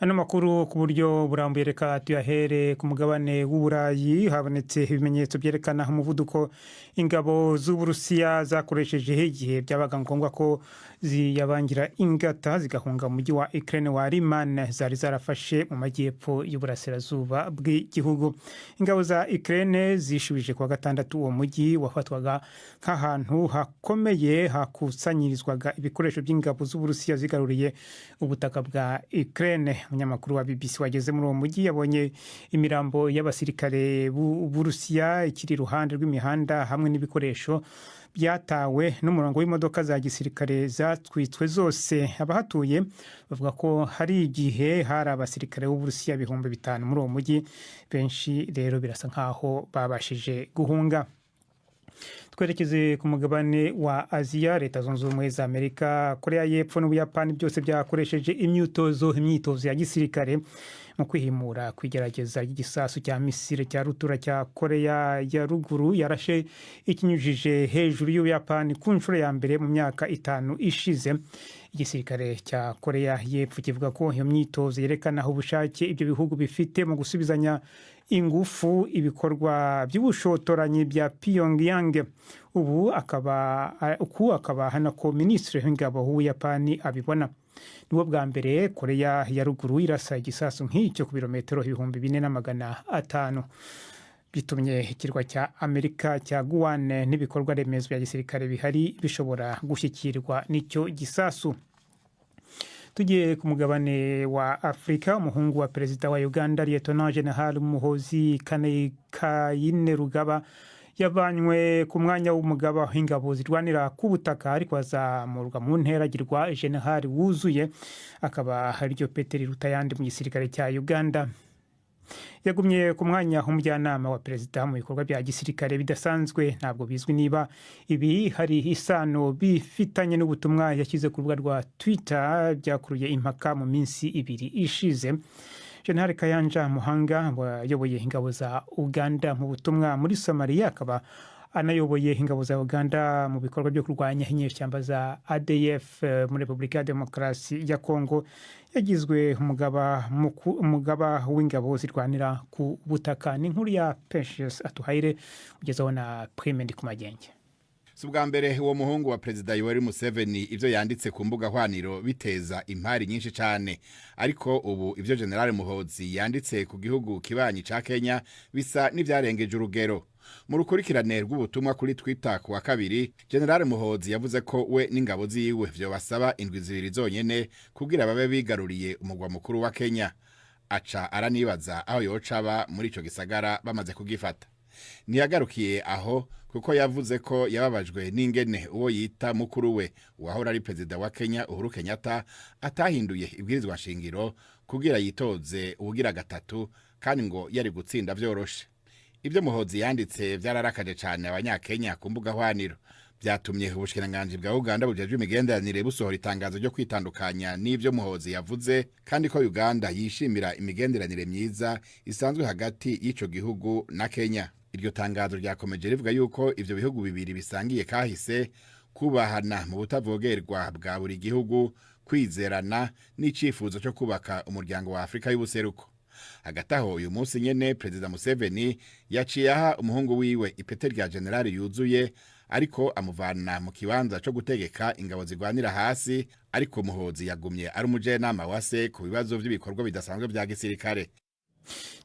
Ano makuru ku buryo burambuye reka tuyahere ku mugabane w'Uburayi habonetse ibimenyetso byerekana umuvuduko ingabo z'Uburusiya zakoresheje igihe byabaga ngombwa ko ziyabangira ingata zigahunga umujyi wa Ukraine wa Liman zari zarafashe mu majyepfo y'uburasirazuba bw'igihugu. Ingabo za Ukraine zishubije kuwa gatandatu uwo mujyi wafatwaga nk'ahantu hakomeye hakusanyirizwaga ibikoresho by'ingabo z'Uburusiya zigaruriye ubutaka bwa Ukraine. Umunyamakuru wa BBC wageze muri uwo mujyi yabonye imirambo y'abasirikare b'Uburusiya ikiri iruhande rw'imihanda hamwe n'ibikoresho byatawe n'umurongo w'imodoka za gisirikare zatwitswe zose. Abahatuye bavuga ko hari igihe hari abasirikare b'Uburusiya 5,000 muri uwo mujyi, benshi rero birasa nkaho babashije guhunga. Twerekeze ku mugabane wa Aziya. Leta Zunze Ubumwe za Amerika, Korea y'Epfo n'Ubuyapani byose byakoresheje imyitozo ya gisirikare mu kwihimura kwigerageza igisasu cya misile cya rutura cya Korea ya ruguru yarashe ikinyujije hejuru y'Ubuyapani ku nshuro ya mbere mu myaka 5 ishize. Igisirikare cya Korea y'Epfo kivuga ko iyo myitozo yerekana ubushake ibyo bihugu bifite mu gusubizanya ingufu ibikorwa by'ubushotoranyi bya Pyongyang. Uku akaba hano ko Minisitiri w'Ingabo w'Ubuyapani abibona. Niwo bwa mbere Korea ya ruguru irasa igisasu nk'icyo ku birometero 4,500. Bitumye ikirwa cya Amerika cya Guam n'ibikorwa remezo bya gisirikare bihari bishobora gushyikirwa n'icyo gisasu. Tugiye ku mugabane wa Afrika, umuhungu wa perezida wa Uganda Lieutenant General Muhoozi Kainerugaba yavanywe ku mwanya w'umugaba w'ingabo zirwanira ku butaka ariko azamurwa mu ntera agirwa general wuzuye, akaba ariryo pete riruta ayandi mu gisirikare cya Uganda. Yagumye ku mwanya w'umujyanama wa perezida mu bikorwa bya gisirikare bidasanzwe. Ntabwo bizwi niba ibi hari isano bifitanye n'ubutumwa yashyize ku rubuga rwa Twitter byakuruye impaka mu minsi 2 ishize. General Kayanja Muhanga wayoboye ingabo za Uganda mu butumwa muri Somalia, akaba anayoboye ingabo za Uganda mu bikorwa byo kurwanya inyeshyamba za ADF muri Repubulika ya Demokarasi ya Kongo, yagizwe umugaba w'ingabo zirwanira ku butaka. Ni inkuru ya Precious Atuhaire ugezaho na Prime Ndikumagenge. Si ubwa mbere uwo muhungu wa perezida Yoweri Museveni ibyo yanditse ku mbuga hwaniro biteza impari nyinshi cyane, ariko ubu ibyo General Muhoozi yanditse ku gihugu kibanyi ca Kenya bisa n'ivyarengeje urugero. Mu rukurikirane rw'ubutumwa kuri Twitter ku wa kabiri, General Muhoozi yavuze ko we n'ingabo ziwe vyo basaba indwi 2 zonyene kugira babe bigaruriye umugwa mukuru wa Kenya. Aca aranibaza aho yocaba muri ico gisagara bamaze kugifata. Ntiyagarukiye aho kuko yavuze ko yababajwe n'ingene uwo yita mukuru we wahora ari perezida wa Kenya Uhuru Kenyatta atahinduye ibwirizwa nshingiro kugira yitoze ubugira gatatu, kandi ngo yari gutsinda vyoroshe. Ibyo Muhoozi yanditse byararakaje cyane abanyakenya ku mbuga hwaniro. Byatumye ubushikiranganji bwa Uganda bujejwe imigenderanire busohora itangazo ryo kwitandukanya n'ibyo Muhoozi yavuze, kandi ko Uganda yishimira imigenderanire myiza isanzwe hagati y'ico gihugu na Kenya. Iryo tangazo ryakomeje rivuga yuko ivyo bihugu bibiri bisangiye kahise, kubahana mu butavogerwa bwa buri gihugu, kwizerana n'icifuzo cyo kubaka umuryango wa Afrika y'ubuseruko. Hagati aho uyu munsi nyene Perezida Museveni yaciye aha umuhungu wiwe ipete rya general yuzuye, ariko amuvana mu kibanza cyo gutegeka ingabo zigwanira hasi, ariko Muhoozi yagumye ari umujenama wa se ku bibazo by'ibikorwa bidasanzwe bya gisirikare.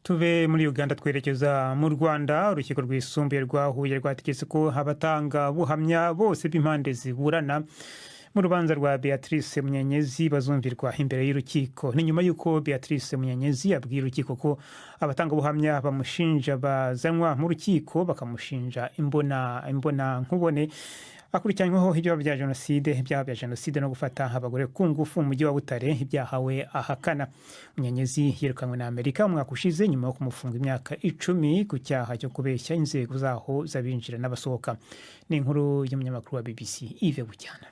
Tuve muri Uganda twerekeza mu Rwanda. Urukiko rwisumbuye rwa Huye rwategetse ko abatanga buhamya bose b'impande ziburana mu rubanza rwa Beatrice Munyenyezi bazumvirwa imbere y'urukiko. Ni nyuma yuko Beatrice Munyenyezi abwira urukiko ko abatanga buhamya bamushinja bazanwa mu rukiko bakamushinja imbona nkubone akurikiranyweho ibyaha bya jenoside no gufata abagore ku ngufu mu mujyi wa Butare, ibyahawe ahakana. Munyenyezi yirukanywe na Amerika umwaka ushize nyuma yo kumufunga imyaka 10 ku cyaha cyo kubeshya inzego zaho zabinjira n'abasohoka. Ni inkuru y'umunyamakuru wa BBC Yves Bucyana.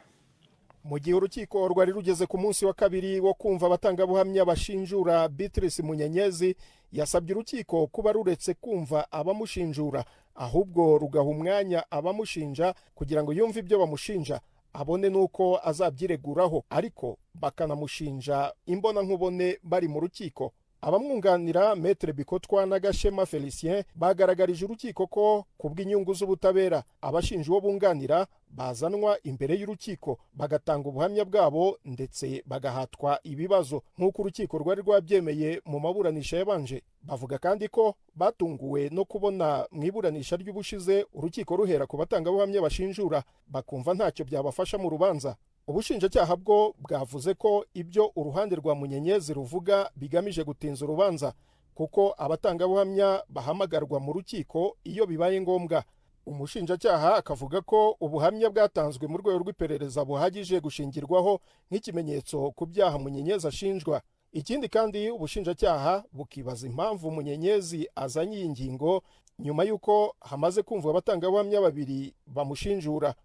Mu gihe urukiko rwari rugeze ku munsi wa kabiri wo kumva abatangabuhamya bashinjura Beatrice Munyenyezi, yasabye urukiko kuba ruretse kumva abamushinjura, ahubwo rugaha umwanya abamushinja kugira ngo yumve ibyo bamushinja, abone nuko azabyireguraho, ariko bakanamushinja imbonankubone bari mu rukiko. Abamwunganira Maître Bikotwa na Gashema Felicien bagaragarije urukiko ko kubw'inyungu z'ubutabera abashinja uwo bunganira bazanwa imbere y'urukiko bagatanga ubuhamya bwabo ndetse bagahatwa ibibazo nk'uko urukiko rwari rwabyemeye mu maburanisha yabanje. Bavuga kandi ko batunguwe no kubona mu iburanisha ry'ubushize urukiko ruhera ku batangabuhamya bashinjura bakumva ntacyo byabafasha mu rubanza. Ubushinjacyaha bwo bwavuze ko ibyo uruhande rwa Munyenyezi ruvuga bigamije gutinza urubanza kuko abatangabuhamya bahamagarwa mu rukiko iyo bibaye ngombwa. Umushinjacyaha akavuga ko ubuhamya bwatanzwe mu rwego rw'iperereza buhagije gushingirwaho nk'ikimenyetso ku byaha Munyenyezi ashinjwa. Ikindi kandi ubushinjacyaha bukibaza impamvu Munyenyezi azanye iyi ngingo nyuma y'uko hamaze kumva abatangabuhamya babiri bamushinjura.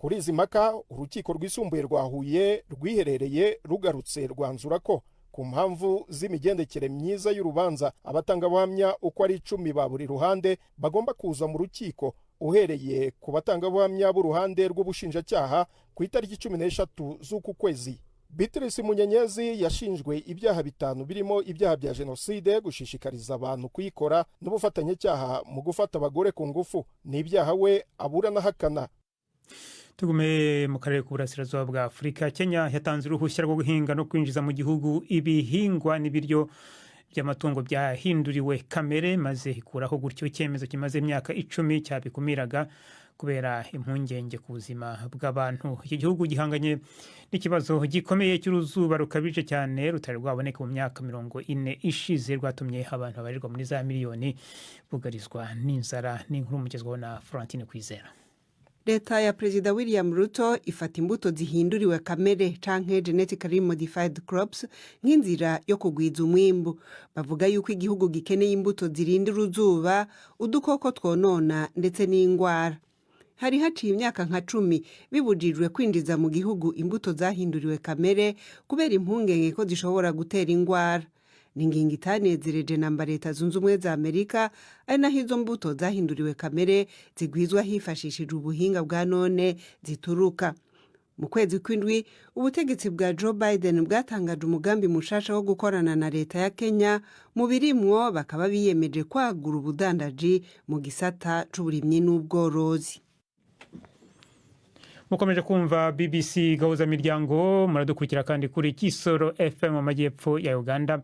Kuri izi mpaka urukiko rwisumbuye rwa Huye rwiherereye rugarutse rwanzura ko ku mpamvu z'imigendekere myiza y'urubanza abatangabuhamya uko ari 10 ba buri ruhande bagomba kuza mu rukiko uhereye ku batangabuhamya b'uruhande rw'ubushinjacyaha ku itariki 13 z'uku kwezi. Beatrice Munyenyezi yashinjwe ibyaha 5 birimo ibyaha bya jenoside, gushishikariza abantu kuyikora n'ubufatanyacyaha mu gufata abagore ku ngufu. Ni ibyaha we aburana hakana. Tugume mu karere k'uburasirazuba bwa Afurika. Kenya yatanze uruhushya rwo guhinga no kwinjiza mu gihugu ibihingwa n'ibiryo by'amatungo byahinduriwe kamere, maze ikuraho gutyo icyemezo kimaze imyaka 10 cyabikumiraga kubera impungenge ku buzima bw'abantu. Iki gihugu gihanganye n'ikibazo gikomeye cy'uruzuba rukabije cyane rutari rwaboneka mu myaka 40 ishize, rwatumye abantu babarirwa muri za miliyoni bugarizwa n'inzara. N'inkuru mugezweho na Florentine Kwizera. Leta ya Perezida William Ruto ifata imbuto zihinduriwe kamere canke genetically modified crops nk'inzira yo kugwiza umwimbu. Bavuga yuko igihugu gikeneye imbuto zirinda uruzuba, udukoko twonona ndetse n'ingwara. Hari haciye imyaka nka 10 bibujijwe kwinjiza mu gihugu imbuto zahinduriwe kamere kubera impungenge ko zishobora gutera ingwara. Ningingi itanezereje namba Leta Zunze Ubumwe za Amerika, ari naho izo mbuto zahinduriwe kamere zigwizwa hifashishije ubuhinga bwa none zituruka. Mu kwezi kw'indwi ubutegetsi bwa Joe Biden bwatangaje umugambi mushasha wo gukorana na leta ya Kenya mu birimwo, bakaba biyemeje kwagura ubudandaji mu gisata c'uburimyi n'ubworozi. Mukomeje kumva BBC Gahuza Miryango, muradukurikira kandi kuri Kisoro FM mu majyepfo ya Uganda.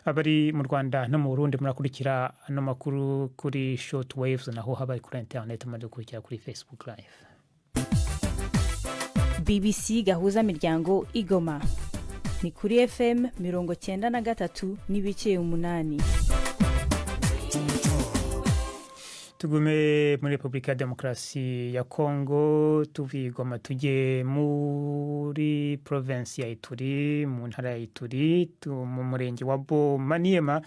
Abari mu Rwanda no mu Burundi murakurikira no makuru kuri short waves, naho habaye kuri internet muradukurikira kuri Facebook live. BBC Gahuza Miryango Igoma ni kuri FM 93 n'ibice 8. Tugume muri Republika ya Demokarasi ya Kongo, tuvi Goma tujye muri province ya Ituri, mu ntara ya Ituri, mu murenge wa Bomaniema,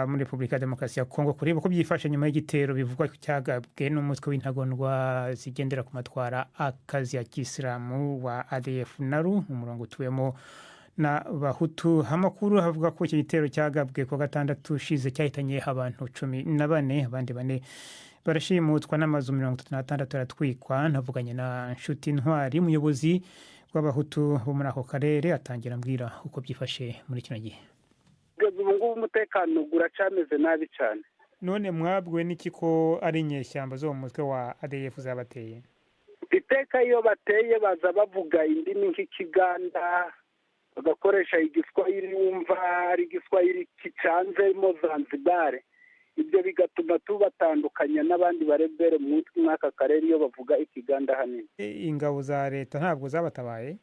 muri Republika ya Demokarasi ya Kongo, kureba ko byifashe nyuma y'igitero bivugwa cyagabwe n'umutwe w'intagondwa zigendera ku matwara akazi ya Kisilamu wa ADF Nalu, umurongo utuyemo na Bahutu. Amakuru havuga ko iki gitero cyagabwe ku gatandatu ushize cyahitanye abantu 14, abandi 4 barashimutwa n'amazu 36 aratwikwa. Navuganye na Nshuti Ntwari, umuyobozi w'Abahutu bo muri ako karere, atangira ambwira uko byifashe muri kino gihe. Ubu ngubu umutekano guracameze nabi cyane. None mwabwe n'iki ko ari inyeshyamba zo mu mutwe wa ADF zabateye? Iteka iyo bateye baza bavuga indimi nk'Ikiganda, bagakoresha igiswahili, wumva ari igiswahili kicanzemo Zanzibar. Ibyo bigatuma tubatandukanya n'abandi barebere mu mwaka karere iyo bavuga Ikiganda hanini. Ingabo za leta ntabwo zabatabaye?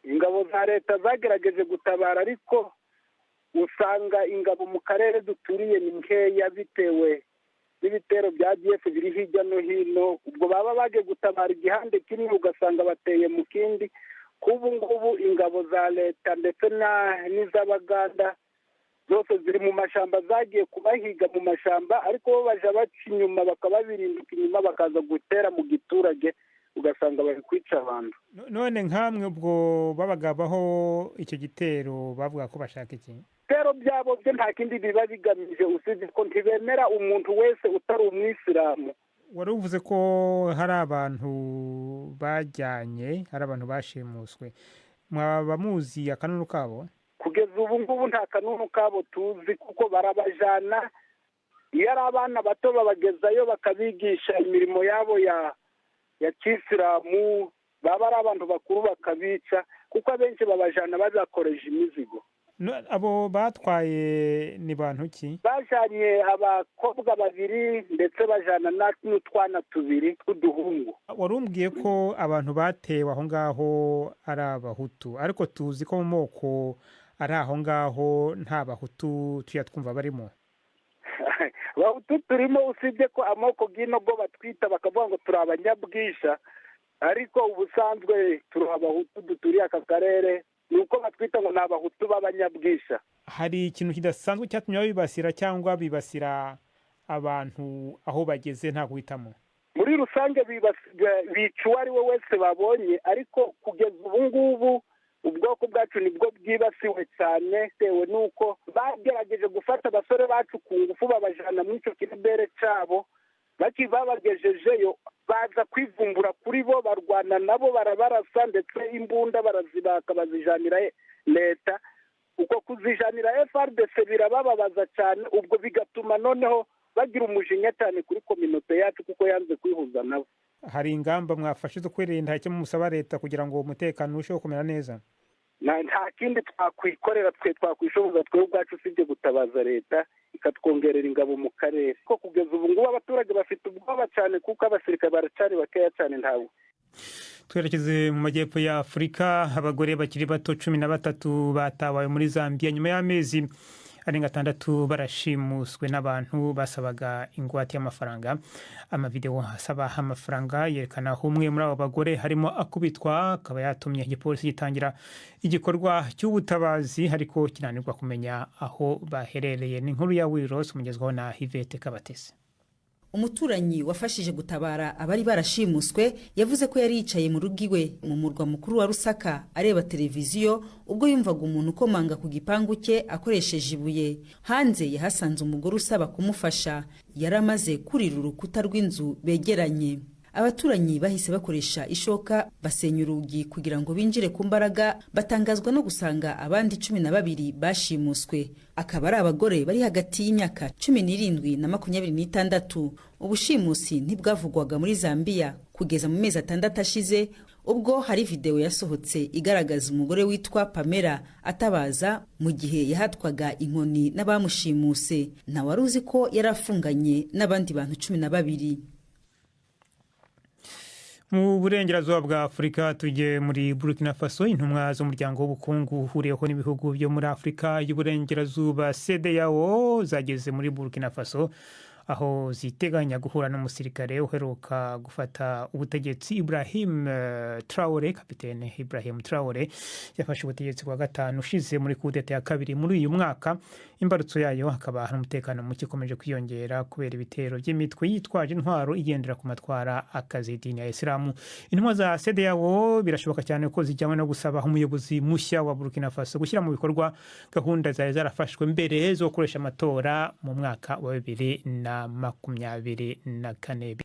Ingabo za leta zagerageje gutabara, ariko usanga ingabo mu karere duturiye ni nkeya bitewe n'ibitero bya ADF biri hirya no hino. Ubwo baba baje gutabara igihande kimwe ugasanga bateye mu kindi. Kubu ngubu ingabo za leta ndetse n'iz'Abaganda zose ziri mu mashamba, zagiye kubahiga mu mashamba, ariko bo baje baca inyuma bakababirinduka inyuma bakaza gutera mu giturage, ugasanga bari kwica abantu. None nkamwe ubwo babagabaho icyo gitero bavuga ko bashaka iki? Ibitero byabo byo nta kindi biba bigamije, usibye ko ntibemera umuntu wese utari umwisilamu wari uvuze ko hari abantu bajyanye, hari abantu bashimuswe, mwaba muzi akanunu kabo? kugeza ubu ngubu nta kanunu kabo tuzi kuko barabajana, iyo ari abana bato babagezayo bakabigisha imirimo yabo ya kisilamu, baba ari abantu bakuru bakabica kuko abenshi babajana bazakoresha imizigo. Abo batwaye ni bantu ki? Bajanye abakobwa babiri ndetse bajana n'utwana tubiri tw'uduhungu. Wari umbwiye ko abantu batewe aho ngaho ari abahutu, ariko tuzi ko mu moko ari aho ngaho nta bahutu tuya twumva barimo. Abahutu turimo, usibye ko amoko gino bwo batwita bakavuga ngo turi abanyabwisha, ariko ubusanzwe turi abahutu duturiye aka karere, nuko batwita ngo ni abahutu b'abanyabwisha. Hari ikintu kidasanzwe cyatumye babibasira cyangwa bibasira abantu aho bageze nta guhitamo? Muri rusange bica uwo ari we wese babonye, ariko kugeza ubu ngubu ubwoko bwacu nibwo bwibasiwe cyane, bitewe n'uko bagerageje gufata abasore bacu ku ngufu babajana muri icyo kiribere cyabo, babagejejeyo baza kwivumbura kuri bo, barwana nabo barabarasa, ndetse imbunda barazibaka bazijanira leta. Uko kuzijanira FRDC birabababaza cyane, ubwo bigatuma noneho bagira umujinya cyane kuri kominote yacu kuko yanze kwihuza nabo. Hari ingamba mwafashe zo kwirinda icyo musaba leta kugira ngo umutekano urusheho kumera neza? Nta kindi twakwikorera, twe twakwishoboza twe ubwacu usibye gutabaza leta ikatwongerera ingabo mu karere. Ko kugeza ubu ngubu abaturage bafite ubwoba cyane kuko abasirikare baracari bakeya cyane. Ntawe twerekeze mu majyepfo ya Afurika. Abagore bakiri bato 13 batabaye muri Zambia nyuma y'amezi arenga 6 barashimuswe n'abantu basabaga ingwate y'amafaranga. Amavideo asaba amafaranga yerekana umwe muri abo bagore harimo akubitwa, akaba yatumye igipolisi gitangira igikorwa cy'ubutabazi, ariko kinanirwa kumenya aho baherereye. Ni inkuru ya Wiros umugezwaho na Hivete Kabatesi. Umuturanyi wafashije gutabara abari barashimuswe yavuze ko yari yicaye mu rugo iwe mu murwa mukuru wa Lusaka areba televiziyo ubwo yumvaga umuntu ukomanga ku gipangu cye akoresheje ibuye. Hanze yahasanze umugore usaba kumufasha, yari amaze kurira urukuta rw'inzu begeranye. Abaturanyi bahise bakoresha ishoka basenya urugi kugira ngo binjire ku mbaraga, batangazwa no gusanga abandi 12 bashimuswe. Akaba ari abagore bari hagati y'imyaka 17 na 26. Ubushimusi ntibwavugwaga muri Zambia kugeza mu mezi 6 ashize, ubwo hari video yasohotse igaragaza umugore witwa Pamela atabaza mu gihe yahatwaga inkoni n'abamushimuse. Na waruzi ko yarafunganye n'abandi bantu 12. Mu burengerazuba bwa Afurika tujye muri Burkina Faso. Intumwa z'umuryango w'ubukungu uhuriyeho n'ibihugu byo muri Afurika y'uburengerazuba CEDEAO zageze muri Burkina Faso, aho ziteganya guhura n'umusirikare uheruka gufata ubutegetsi Ibrahim Traoré. Kapitene Ibrahim Traoré yafashe ubutegetsi kwa gatanu ushize muri kudeta ya kabiri muri uyu mwaka. Imbarutso yayo hakaba hari umutekano muke ukomeje kwiyongera kubera ibitero by'imitwe yitwaje intwaro igendera ku matwara akazi idini ya Islamu. Intumwa za CEDEAO birashoboka cyane ko zijyanywe no gusaba umuyobozi mushya wa Burkina Faso gushyira mu bikorwa gahunda zari zarafashwe mbere zo gukoresha amatora mu mwaka wa 2024.